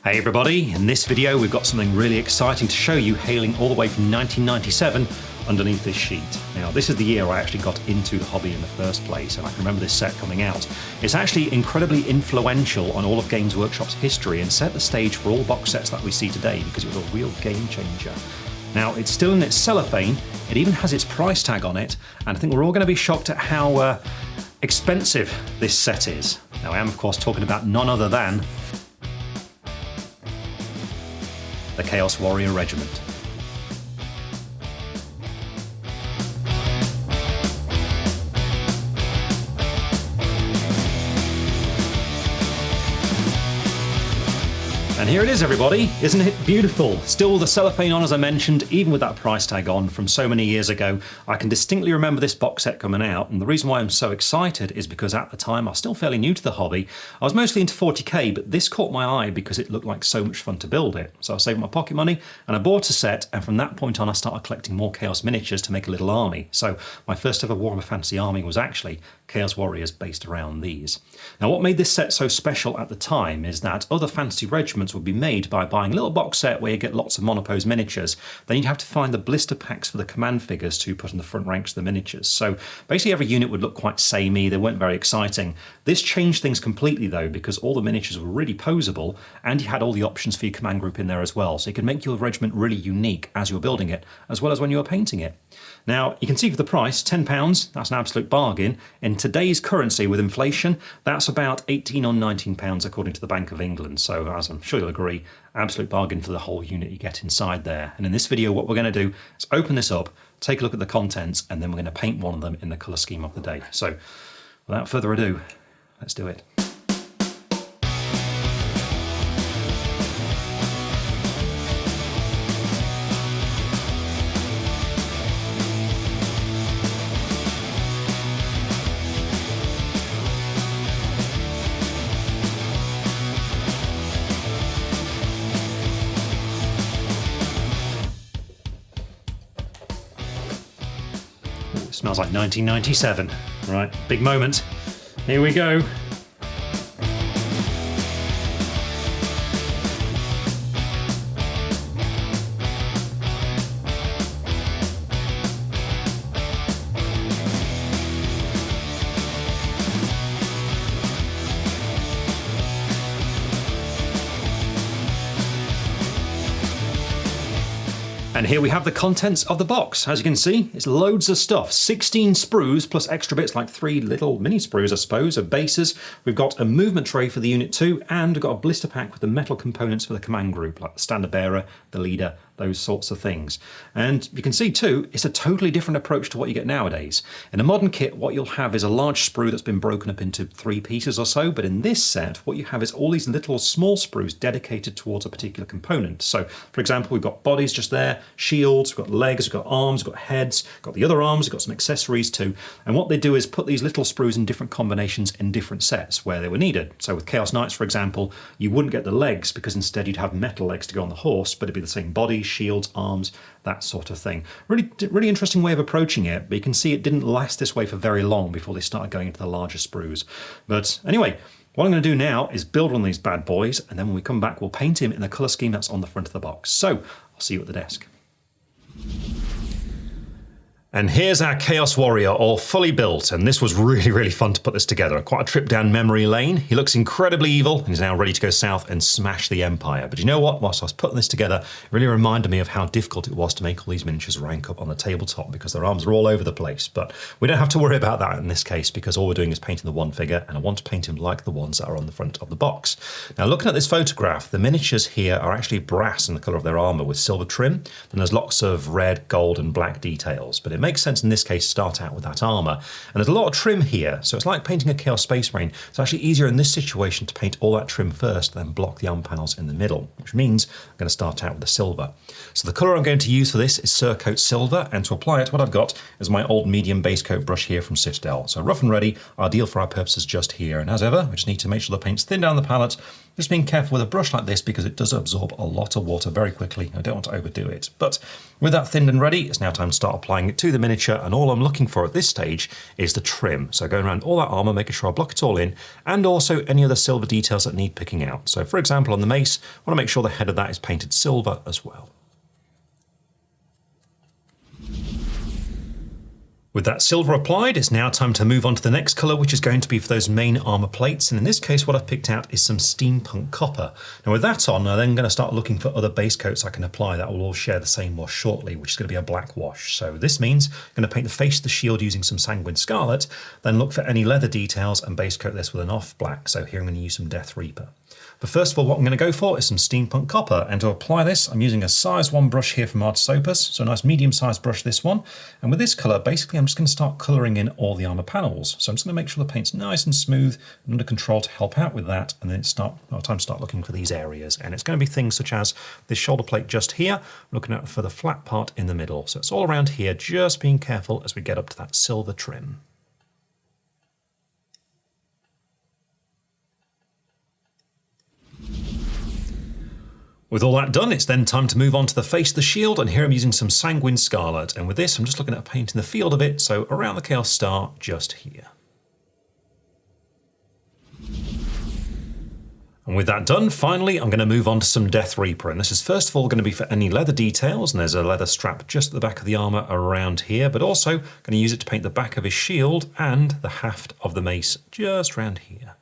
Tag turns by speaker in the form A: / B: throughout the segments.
A: Hey everybody, in this video we've got something really exciting to show you, hailing all the way from 1997 underneath this sheet. Now this is the year I actually got into the hobby in the first place, and I can remember this set coming out. It's actually incredibly influential on all of Games Workshop's history and set the stage for all box sets that we see today because it was a real game changer. Now it's still in its cellophane, it even has its price tag on it, and I think we're all going to be shocked at how expensive this set is. Now I am of course talking about none other than the Chaos Warrior Regiment. And here it is, everybody. Isn't it beautiful? Still with the cellophane on, as I mentioned, even with that price tag on from so many years ago. I can distinctly remember this box set coming out, and the reason why I'm so excited is because at the time I was still fairly new to the hobby. I was mostly into 40k, but this caught my eye because it looked like so much fun to build it. So I saved my pocket money and I bought a set, and from that point on I started collecting more Chaos miniatures to make a little army. So my first ever Warhammer Fantasy army was actually Chaos Warriors based around these. Now what made this set so special at the time is that other fantasy regiments would be made by buying a little box set where you get lots of monopose miniatures. Then you'd have to find the blister packs for the command figures to put in the front ranks of the miniatures. So basically every unit would look quite samey, they weren't very exciting. This changed things completely though, because all the miniatures were really posable and you had all the options for your command group in there as well. So you could make your regiment really unique as you were building it, as well as when you were painting it. Now you can see for the price, £10, that's an absolute bargain. In today's currency with inflation, that's about £18 or £19 according to the Bank of England. So as I'm sure you'll agree, absolute bargain for the whole unit you get inside there. And in this video what we're going to do is open this up, take a look at the contents, and then we're going to paint one of them in the colour scheme of the day. So without further ado, let's do it. Smells like 1997. Right, big moment. Here we go. And here we have the contents of the box. As you can see, it's loads of stuff. 16 sprues plus extra bits like 3 little mini sprues, I suppose, of bases. We've got a movement tray for the unit too, and we've got a blister pack with the metal components for the command group, like the standard bearer, the leader, those sorts of things. And you can see too, it's a totally different approach to what you get nowadays. In a modern kit, what you'll have is a large sprue that's been broken up into 3 pieces or so, but in this set, what you have is all these little small sprues dedicated towards a particular component. So, for example, we've got bodies just there, shields, we've got legs, we've got arms, we've got heads, we've got the other arms, we've got some accessories too. And what they do is put these little sprues in different combinations in different sets where they were needed. So with Chaos Knights, for example, you wouldn't get the legs because instead you'd have metal legs to go on the horse, but it'd be the same bodies, shields, arms, that sort of thing. Really interesting way of approaching it, but you can see it didn't last this way for very long before they started going into the larger sprues. But anyway, what I'm going to do now is build one of these bad boys, and then when we come back we'll paint him in the colour scheme that's on the front of the box. So I'll see you at the desk. And here's our Chaos Warrior, all fully built, and this was really fun to put this together. Quite a trip down memory lane. He looks incredibly evil, and he's now ready to go south and smash the Empire. But you know what? Whilst I was putting this together, it really reminded me of how difficult it was to make all these miniatures rank up on the tabletop because their arms are all over the place. But we don't have to worry about that in this case because all we're doing is painting the one figure, and I want to paint him like the ones that are on the front of the box. Now, looking at this photograph, the miniatures here are actually brass in the colour of their armour with silver trim. Then there's lots of red, gold, and black details. But it makes sense in this case to start out with that armour. And there's a lot of trim here, so it's like painting a Chaos Space Marine. It's actually easier in this situation to paint all that trim first, then block the arm panels in the middle, which means I'm going to start out with the silver. So the colour I'm going to use for this is Surcoat Silver, and to apply it, what I've got is my old medium base coat brush here from Citadel. So rough and ready, ideal for our purposes just here. And as ever, we just need to make sure the paint's thin down the palette, Just being careful with a brush like this because it does absorb a lot of water very quickly. I don't want to overdo it. But with that thinned and ready, it's now time to start applying it to the miniature, and all I'm looking for at this stage is the trim. So going around all that armour, making sure I block it all in, and also any other silver details that need picking out. So for example, on the mace, I want to make sure the head of that is painted silver as well. With that silver applied, it's now time to move on to the next colour, which is going to be for those main armour plates. And in this case, what I've picked out is some Steampunk Copper. Now with that on, I'm then going to start looking for other base coats I can apply that will all share the same wash shortly, which is going to be a black wash. So this means I'm going to paint the face of the shield using some Sanguine Scarlet, then look for any leather details and base coat this with an off black. So here I'm going to use some Death Reaper. But first of all, what I'm going to go for is some Steampunk Copper, and to apply this, I'm using a size 1 brush here from Artisopus, so a nice medium-sized brush, this one. And with this colour, basically I'm just going to start colouring in all the armour panels. So I'm just going to make sure the paint's nice and smooth and under control to help out with that, and then it's time to start looking for these areas. And it's going to be things such as this shoulder plate just here, looking at for the flat part in the middle. So it's all around here, just being careful as we get up to that silver trim. With all that done, it's then time to move on to the face of the shield, and here I'm using some Sanguine Scarlet, and with this I'm just looking at painting the field of it, so around the Chaos Star just here. And with that done, finally I'm going to move on to some Death Reaper, and this is first of all going to be for any leather details, and there's a leather strap just at the back of the armour around here, but also going to use it to paint the back of his shield and the haft of the mace just around here.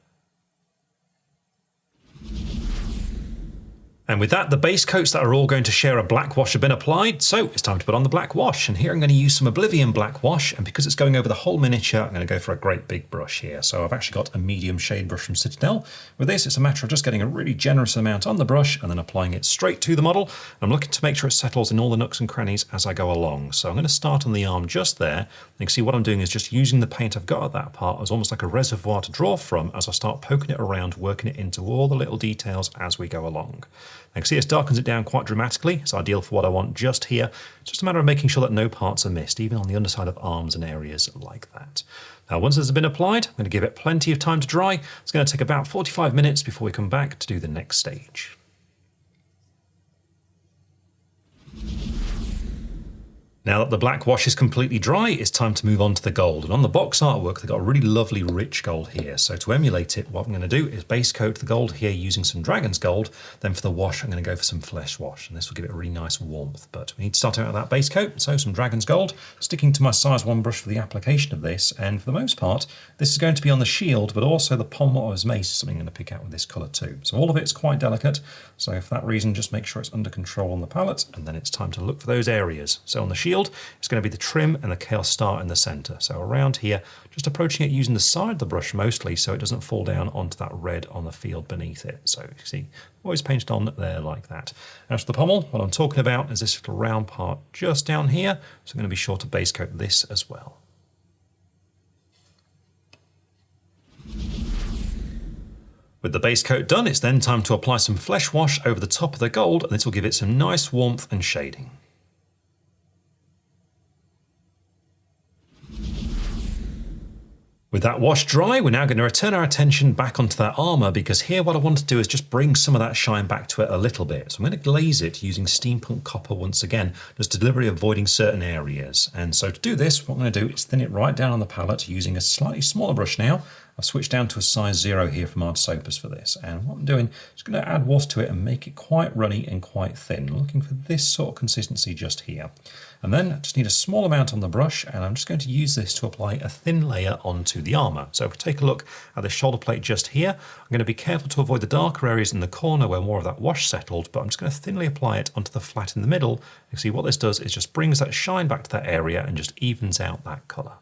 A: And with that, the base coats that are all going to share a black wash have been applied, so it's time to put on the black wash. And here I'm going to use some Oblivion black wash, and because it's going over the whole miniature, I'm going to go for a great big brush here. So I've actually got a medium shade brush from Citadel. With this, it's a matter of just getting a really generous amount on the brush and then applying it straight to the model. I'm looking to make sure it settles in all the nooks and crannies as I go along. So I'm going to start on the arm just there. You can see what I'm doing is just using the paint I've got at that part as almost like a reservoir to draw from as I start poking it around, working it into all the little details as we go along. You can see it darkens it down quite dramatically. It's ideal for what I want just here. It's just a matter of making sure that no parts are missed, even on the underside of arms and areas like that. Now, once this has been applied, I'm going to give it plenty of time to dry. It's going to take about 45 minutes before we come back to do the next stage. Now that the black wash is completely dry, it's time to move on to the gold. And on the box artwork, they've got a really lovely rich gold here. So to emulate it, what I'm going to do is base coat the gold here using some dragon's gold. Then for the wash, I'm going to go for some flesh wash, and this will give it a really nice warmth. But we need to start out with that base coat. So some dragon's gold, sticking to my size 1 brush for the application of this. And for the most part, this is going to be on the shield, but also the pommel of his mace is something I'm going to pick out with this colour too. So all of it's quite delicate. So for that reason, just make sure it's under control on the palette, and then it's time to look for those areas. So on the shield, it's going to be the trim and the Chaos Star in the centre. So around here, just approaching it using the side of the brush mostly so it doesn't fall down onto that red on the field beneath it. So you see, always painted on there like that. As for the pommel, what I'm talking about is this little round part just down here. So I'm going to be sure to base coat this as well. With the base coat done, it's then time to apply some flesh wash over the top of the gold, and this will give it some nice warmth and shading. With that wash dry, we're now going to return our attention back onto that armour, because here what I want to do is just bring some of that shine back to it a little bit. So I'm going to glaze it using Steampunk Copper once again, just deliberately avoiding certain areas. And so to do this, what I'm going to do is thin it right down on the palette using a slightly smaller brush now. I've switched down to a size 0 here from Artisopus for this, and what I'm doing is going to add water to it and make it quite runny and quite thin, looking for this sort of consistency just here. And then I just need a small amount on the brush, and I'm just going to use this to apply a thin layer onto the armour. So if we take a look at the shoulder plate just here, I'm going to be careful to avoid the darker areas in the corner where more of that wash settled, but I'm just going to thinly apply it onto the flat in the middle. You see what this does is just brings that shine back to that area and just evens out that colour.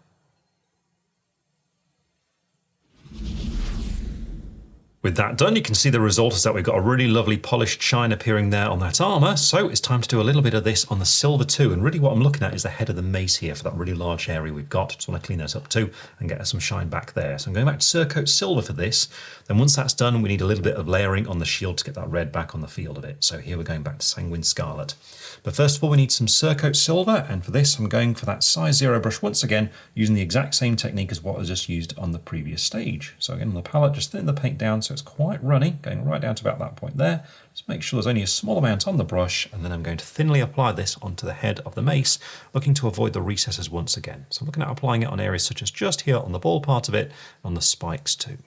A: With that done, you can see the result is that we've got a really lovely polished shine appearing there on that armour. So it's time to do a little bit of this on the silver too. And really what I'm looking at is the head of the mace here for that really large area we've got. Just want to clean that up too and get some shine back there. So I'm going back to Surcoat Silver for this. Then once that's done, we need a little bit of layering on the shield to get that red back on the field of it. So here we're going back to Sanguine Scarlet. But first of all, we need some Surcoat Silver. And for this, I'm going for that size 0 brush once again, using the exact same technique as what I just used on the previous stage. So again, on the palette, just thin the paint down so it's quite runny, going right down to about that point there. Just make sure there's only a small amount on the brush, and then I'm going to thinly apply this onto the head of the mace, looking to avoid the recesses once again. So I'm looking at applying it on areas such as just here on the ball part of it, on the spikes too.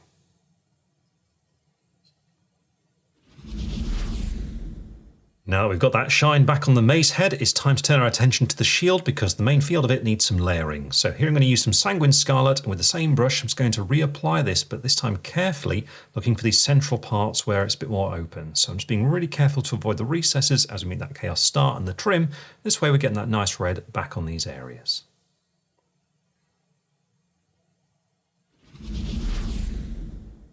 A: Now that we've got that shine back on the mace head, it's time to turn our attention to the shield because the main field of it needs some layering. So here I'm going to use some Sanguine Scarlet, and with the same brush I'm just going to reapply this, but this time carefully, looking for these central parts where it's a bit more open. So I'm just being really careful to avoid the recesses as we make that chaos start and the trim. This way we're getting that nice red back on these areas.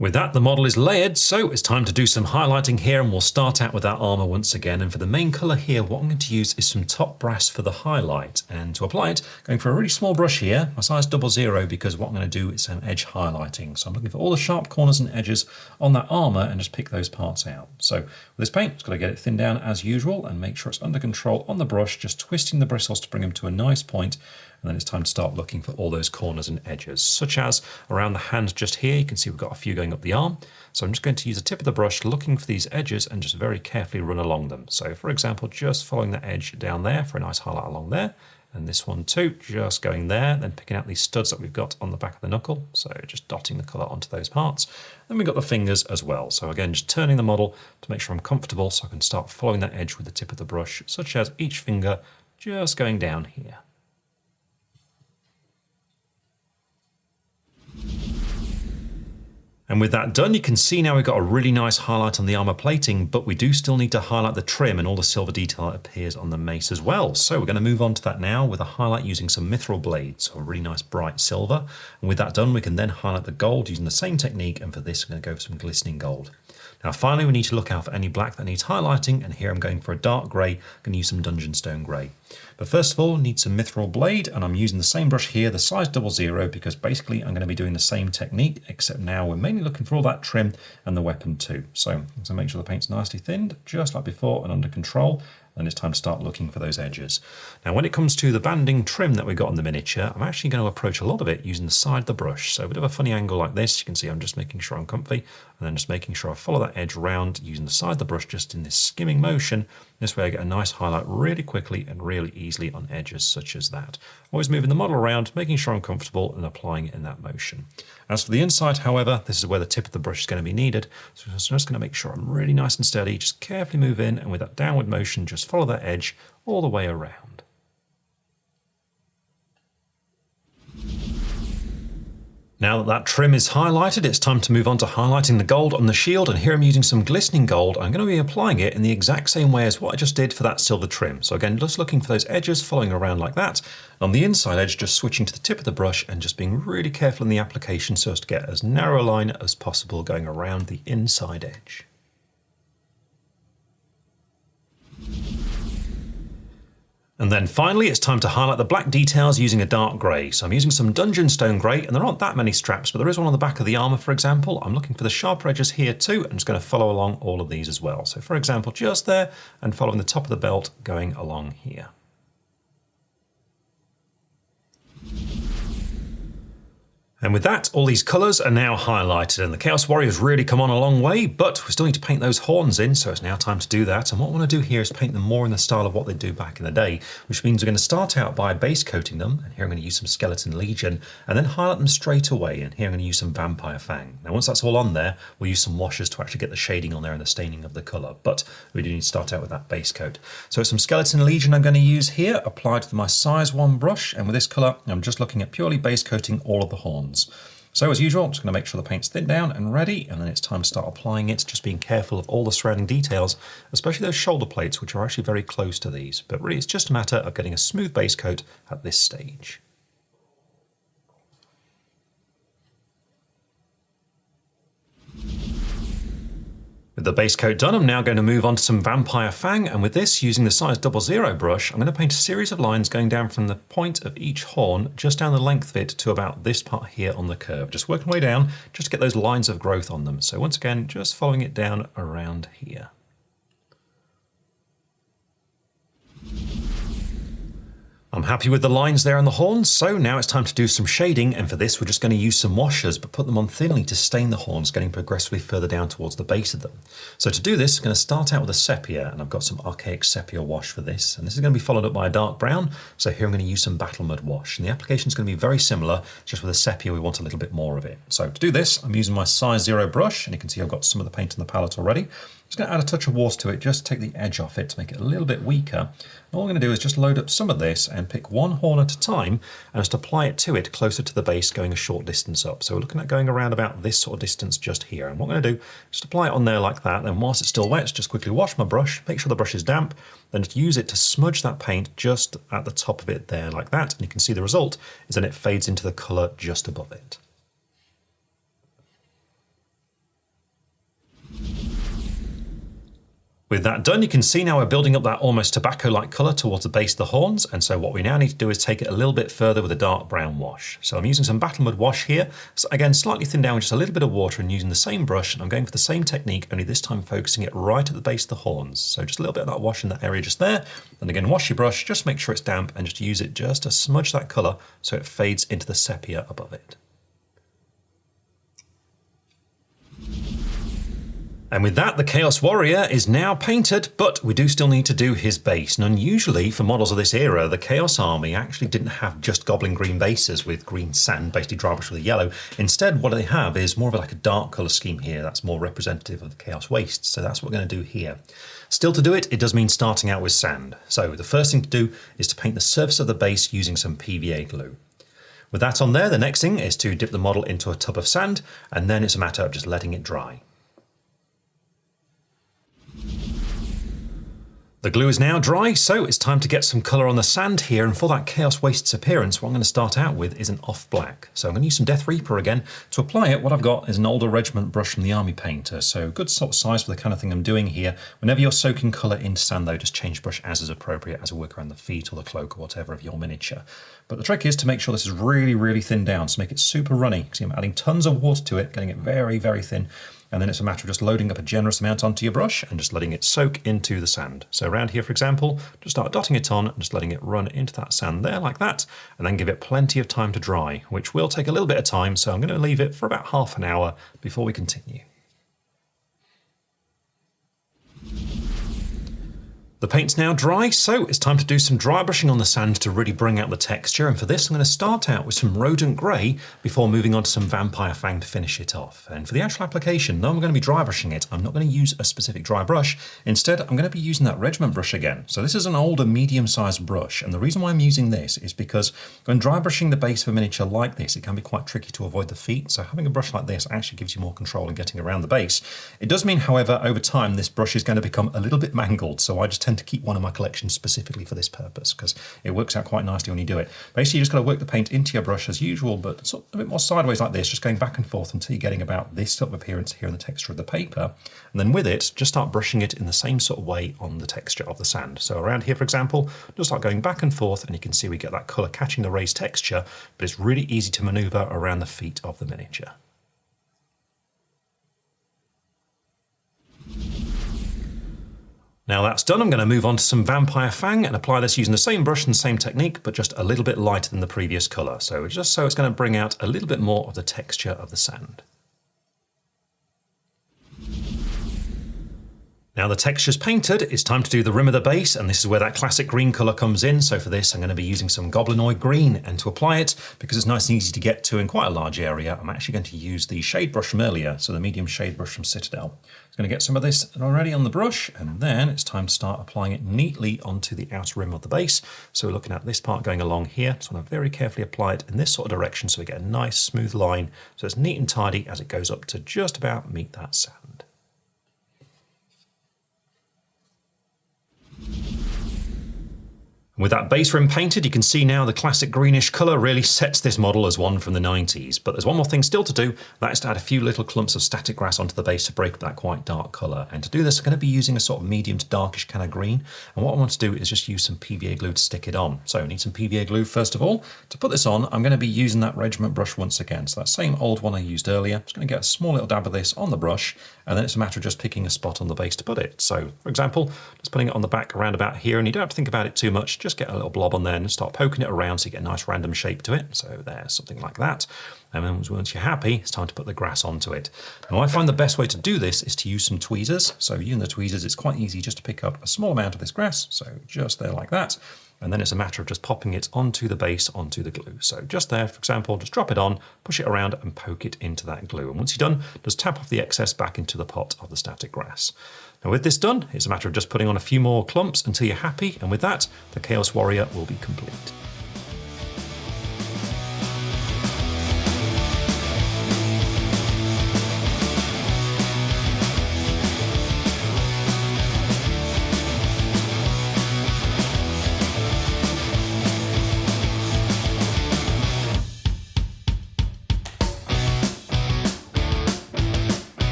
A: With that, the model is layered, so it's time to do some highlighting here, and we'll start out with our armor once again. And for the main color here, what I'm going to use is some top brass for the highlight. And to apply it, going for a really small brush here, my size 00, because what I'm going to do is some edge highlighting. So I'm looking for all the sharp corners and edges on that armor and just pick those parts out. So with this paint, just got to get it thinned down as usual and make sure it's under control on the brush, just twisting the bristles to bring them to a nice point. And then it's time to start looking for all those corners and edges, such as around the hand just here. You can see we've got a few going up the arm. So I'm just going to use the tip of the brush looking for these edges and just very carefully run along them. So for example, just following the edge down there for a nice highlight along there. And this one too, just going there, then picking out these studs that we've got on the back of the knuckle. So just dotting the colour onto those parts. Then we've got the fingers as well. So again, just turning the model to make sure I'm comfortable so I can start following that edge with the tip of the brush, such as each finger just going down here. And with that done, you can see now we've got a really nice highlight on the armor plating, but we do still need to highlight the trim and all the silver detail that appears on the mace as well. So we're going to move on to that now with a highlight using some Mythril Blade, so a really nice bright silver. And with that done, we can then highlight the gold using the same technique, and for this we're going to go for some Glistening Gold. Now finally, we need to look out for any black that needs highlighting, and here I'm going for a dark grey. I'm going to use some Dungeon Stone Grey. But first of all, I need some Mythril Blade, and I'm using the same brush here, the size 00, because basically I'm going to be doing the same technique, except now we're mainly looking for all that trim and the weapon too. So make sure the paint's nicely thinned, just like before, and under control. Then it's time to start looking for those edges. Now when it comes to the banding trim that we got on the miniature, I'm actually going to approach a lot of it using the side of the brush. So a bit of a funny angle like this, you can see I'm just making sure I'm comfy, and then just making sure I follow that edge round using the side of the brush just in this skimming motion. This way I get a nice highlight really quickly and really easily on edges such as that. Always moving the model around, making sure I'm comfortable and applying it in that motion. As for the inside, however, this is where the tip of the brush is going to be needed. So I'm just going to make sure I'm really nice and steady, just carefully move in, and with that downward motion, just follow that edge all the way around. Now that that trim is highlighted, it's time to move on to highlighting the gold on the shield, and here I'm using some Glistening Gold. I'm going to be applying it in the exact same way as what I just did for that silver trim. So again, just looking for those edges, following around like that. On the inside edge, just switching to the tip of the brush and just being really careful in the application so as to get as narrow a line as possible going around the inside edge. And then finally, it's time to highlight the black details using a dark grey. So I'm using some Dungeon Stone Grey, and there aren't that many straps, but there is one on the back of the armour, for example. I'm looking for the sharper edges here too, and just going to follow along all of these as well. So for example, just there, and following the top of the belt going along here. And with that, all these colours are now highlighted, and the Chaos Warriors really come on a long way, but we still need to paint those horns in, so it's now time to do that. And what I want to do here is paint them more in the style of what they do back in the day, which means we're going to start out by base coating them, and here I'm going to use some Skeleton Legion, and then highlight them straight away, and here I'm going to use some Vampire Fang. Now once that's all on there, we'll use some washes to actually get the shading on there and the staining of the colour, but we do need to start out with that base coat. So some Skeleton Legion I'm going to use here, applied to my size 1 brush, and with this colour, I'm just looking at purely base coating all of the horns. So as usual, I'm just going to make sure the paint's thinned down and ready, and then it's time to start applying it, just being careful of all the surrounding details, especially those shoulder plates, which are actually very close to these. But really, it's just a matter of getting a smooth base coat at this stage. With the base coat done, I'm now going to move on to some Vampire Fang, and with this, using the size 00 brush, I'm going to paint a series of lines going down from the point of each horn, just down the length of it to about this part here on the curve. Just working my way down, just to get those lines of growth on them. So once again, just following it down around here. I'm happy with the lines there on the horns, so now it's time to do some shading, and for this we're just going to use some washes but put them on thinly to stain the horns, getting progressively further down towards the base of them. So to do this I'm going to start out with a sepia, and I've got some archaic sepia wash for this, and this is going to be followed up by a dark brown, so here I'm going to use some battle mud wash, and the application is going to be very similar, just with a sepia we want a little bit more of it. So to do this I'm using my size 0 brush, and you can see I've got some of the paint on the palette already. I'm just going to add a touch of water to it, just to take the edge off it to make it a little bit weaker. And all I'm going to do is just load up some of this and pick one horn at a time and just apply it to it closer to the base, going a short distance up. So we're looking at going around about this sort of distance just here. And what I'm going to do, just apply it on there like that. Then whilst it's still wet, just quickly wash my brush, make sure the brush is damp, then just use it to smudge that paint just at the top of it there like that. And you can see the result is that it fades into the colour just above it. With that done, you can see now we're building up that almost tobacco-like colour towards the base of the horns, and so what we now need to do is take it a little bit further with a dark brown wash. So I'm using some battle mud wash here, so again slightly thinned down with just a little bit of water, and using the same brush, and I'm going for the same technique, only this time focusing it right at the base of the horns. So just a little bit of that wash in that area just there, and again wash your brush, just make sure it's damp, and just use it just to smudge that colour so it fades into the sepia above it. And with that, the Chaos Warrior is now painted, but we do still need to do his base. And unusually for models of this era, the Chaos Army actually didn't have just goblin green bases with green sand, basically dry brush with a yellow. Instead, what they have is more of like a dark colour scheme here. That's more representative of the Chaos Waste. So that's what we're going to do here. Still, to do it, it does mean starting out with sand. So the first thing to do is to paint the surface of the base using some PVA glue. With that on there, the next thing is to dip the model into a tub of sand, and then it's a matter of just letting it dry. The glue is now dry, so it's time to get some colour on the sand here, and for that Chaos Waste's appearance, what I'm going to start out with is an off black. So I'm going to use some Death Reaper again. To apply it, what I've got is an older regiment brush from the Army Painter, so good sort of size for the kind of thing I'm doing here. Whenever you're soaking colour into sand though, just change brush as is appropriate as we work around the feet or the cloak or whatever of your miniature. But the trick is to make sure this is really, really thin down, so make it super runny. See, I'm adding tons of water to it, getting it very, very thin. And then it's a matter of just loading up a generous amount onto your brush and just letting it soak into the sand. So around here, for example, just start dotting it on and just letting it run into that sand there like that, and then give it plenty of time to dry, which will take a little bit of time. So I'm going to leave it for about half an hour before we continue. The paint's now dry, so it's time to do some dry brushing on the sand to really bring out the texture, and for this I'm going to start out with some Rodent Grey before moving on to some Vampire Fang to finish it off. And for the actual application, though I'm going to be dry brushing it, I'm not going to use a specific dry brush. Instead, I'm going to be using that regiment brush again. So this is an older medium-sized brush, and the reason why I'm using this is because when dry brushing the base of a miniature like this, it can be quite tricky to avoid the feet, so having a brush like this actually gives you more control in getting around the base. It does mean, however, over time this brush is going to become a little bit mangled, so I just tend to keep one in my collection specifically for this purpose because it works out quite nicely when you do it. Basically, you just got to work the paint into your brush as usual, but sort of a bit more sideways like this, just going back and forth until you're getting about this sort of appearance here in the texture of the paper. And then with it, just start brushing it in the same sort of way on the texture of the sand. So around here, for example, just start going back and forth, and you can see we get that colour catching the raised texture, but it's really easy to manoeuvre around the feet of the miniature. Now that's done, I'm going to move on to some Vampire Fang and apply this using the same brush and same technique, but just a little bit lighter than the previous colour. So just so it's going to bring out a little bit more of the texture of the sand. Now the texture's painted, it's time to do the rim of the base, and this is where that classic green colour comes in. So for this I'm going to be using some Goblinoid Green, and to apply it, because it's nice and easy to get to in quite a large area, I'm actually going to use the shade brush from earlier, so the medium shade brush from Citadel. I'm going to get some of this already on the brush, and then it's time to start applying it neatly onto the outer rim of the base. So we're looking at this part going along here, so I want to very carefully apply it in this sort of direction so we get a nice smooth line, so it's neat and tidy as it goes up to just about meet that sand. With that base rim painted, you can see now the classic greenish colour really sets this model as one from the 90s. But there's one more thing still to do, that is to add a few little clumps of static grass onto the base to break up that quite dark colour. And to do this, I'm going to be using a sort of medium to darkish kind of green. And what I want to do is just use some PVA glue to stick it on. So I need some PVA glue first of all. To put this on, I'm going to be using that regiment brush once again. So that same old one I used earlier. I'm just going to get a small little dab of this on the brush, and then it's a matter of just picking a spot on the base to put it. So, for example, just putting it on the back around about here, and you don't have to think about it too much. just get a little blob on there and start poking it around so you get a nice random shape to it. So there's something like that. And then once you're happy, it's time to put the grass onto it. Now I find the best way to do this is to use some tweezers. So using the tweezers, it's quite easy just to pick up a small amount of this grass. So just there like that. And then it's a matter of just popping it onto the base, onto the glue. So just there, for example, just drop it on, push it around and poke it into that glue. And once you're done, just tap off the excess back into the pot of the static grass. Now with this done, it's a matter of just putting on a few more clumps until you're happy. And with that, the Chaos Warrior will be complete.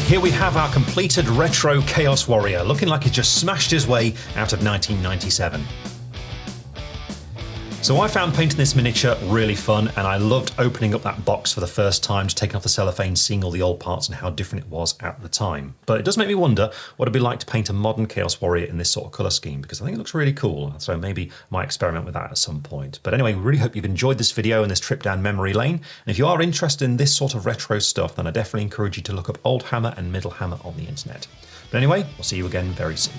A: Here we have our completed retro Chaos Warrior, looking like he's just smashed his way out of 1997. So I found painting this miniature really fun, and I loved opening up that box for the first time, just taking off the cellophane, seeing all the old parts and how different it was at the time. But it does make me wonder what it'd be like to paint a modern Chaos Warrior in this sort of colour scheme, because I think it looks really cool. So maybe I might experiment with that at some point. But anyway, really hope you've enjoyed this video and this trip down memory lane. And if you are interested in this sort of retro stuff, then I definitely encourage you to look up Oldhammer and Middlehammer on the internet. But anyway, we'll see you again very soon.